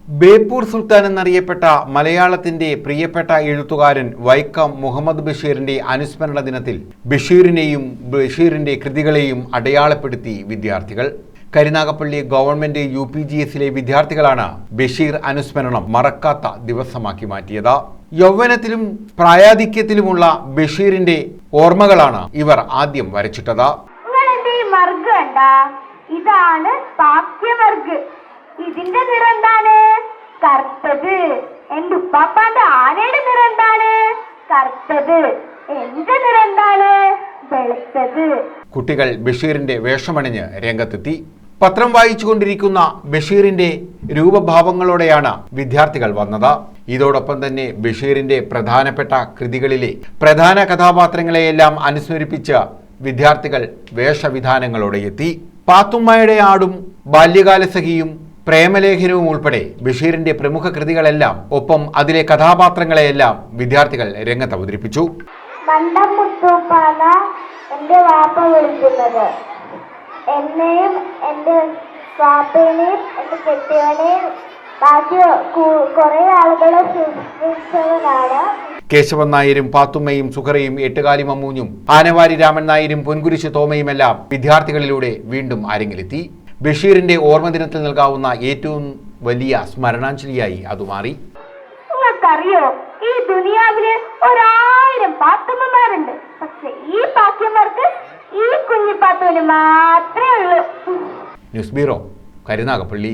ബേപ്പൂർ സുൽത്താൻ എന്നറിയപ്പെട്ട മലയാളത്തിന്റെ പ്രിയപ്പെട്ട എഴുത്തുകാരൻ വൈക്കം മുഹമ്മദ് ബഷീറിന്റെ അനുസ്മരണ ദിനത്തിൽ ബഷീറിനെയും ബഷീറിന്റെ കൃതികളെയും അടയാളപ്പെടുത്തി വിദ്യാർത്ഥികൾ. കരുനാഗപ്പള്ളി ഗവൺമെന്റ് UPGSലെ വിദ്യാർത്ഥികളാണ് ബഷീർ അനുസ്മരണം മറക്കാത്ത ദിവസമാക്കി മാറ്റിയത്. യൗവനത്തിലും പ്രായാധിക്യത്തിലുമുള്ള ബഷീറിന്റെ ഓർമ്മകളാണ് ഇവർ ആദ്യം വരച്ചിട്ടത്. ഇതാണ് പാക്യവർഗ്. ഇതിന്റെ നിറം എന്താണ്? കറുത്തത്. എന്റെ ഉപ്പാപ്പാന്റെ ആനയുടെ നിറം എന്താണ്? കറുത്തത്. എന്റെ നിറം എന്താണ്? വെളുത്തത്. കുട്ടികൾ ബഷീറിന്റെ വേഷമണിഞ്ഞ് രംഗത്തെത്തി. പത്രം വായിച്ചുകൊണ്ടിരിക്കുന്ന ബഷീറിന്റെ രൂപഭാവങ്ങളോടെയാണ് വിദ്യാർത്ഥികൾ വന്നത്. ഇതോടൊപ്പം തന്നെ ബഷീറിന്റെ പ്രധാനപ്പെട്ട കൃതികളിലെ പ്രധാന കഥാപാത്രങ്ങളെയെല്ലാം അനുസ്മരിപ്പിച്ച് വിദ്യാർത്ഥികൾ വേഷവിധാനങ്ങളോടെ എത്തി. പാത്തുമ്മയുടെ ആടും ബാല്യകാലസഖിയും പ്രേമലേഖനവും ഉൾപ്പെടെ ബഷീറിന്റെ പ്രമുഖ കൃതികളെല്ലാം ഒപ്പം അതിലെ കഥാപാത്രങ്ങളെയെല്ലാം വിദ്യാർത്ഥികൾ രംഗത്ത് അവതരിപ്പിച്ചു. എന്റെ വാപ്പ വിളിക്കുന്നത് എന്നെയും എന്റെ വാപ്പനെയും എന്റെ കെട്ടിയവനെയും ബാക്കി കുറെ ആളുകളെ ശുശ്രൂഷകനാണ്. കേശവൻ നായരും പാത്തുമ്മയും സുഹറയും എട്ടുകാലി മമ്മൂഞ്ഞും ആനവാരി രാമൻ നായരും പൊൻകുരിശ് തോമയുമെല്ലാം വിദ്യാർത്ഥികളിലൂടെ വീണ്ടും അരങ്ങിലെത്തി. ബഷീറിന്റെ ഓർമ്മദിനത്തിൽ നൽകാവുന്ന ഏറ്റവും വലിയ സ്മരണാഞ്ജലിയായി അത് മാറി. നിങ്ങൾക്കറിയോ, ഈ ദുനിയാവില് 1000 പാത്തുമ്മമാരുണ്ട്. പക്ഷെ ഈ പാത്തുമ്മമാർക്ക് ഈ കുഞ്ഞിപ്പാത്തുവിന് മാത്രമേ ഉള്ളൂ. News bureau, Karunagappally.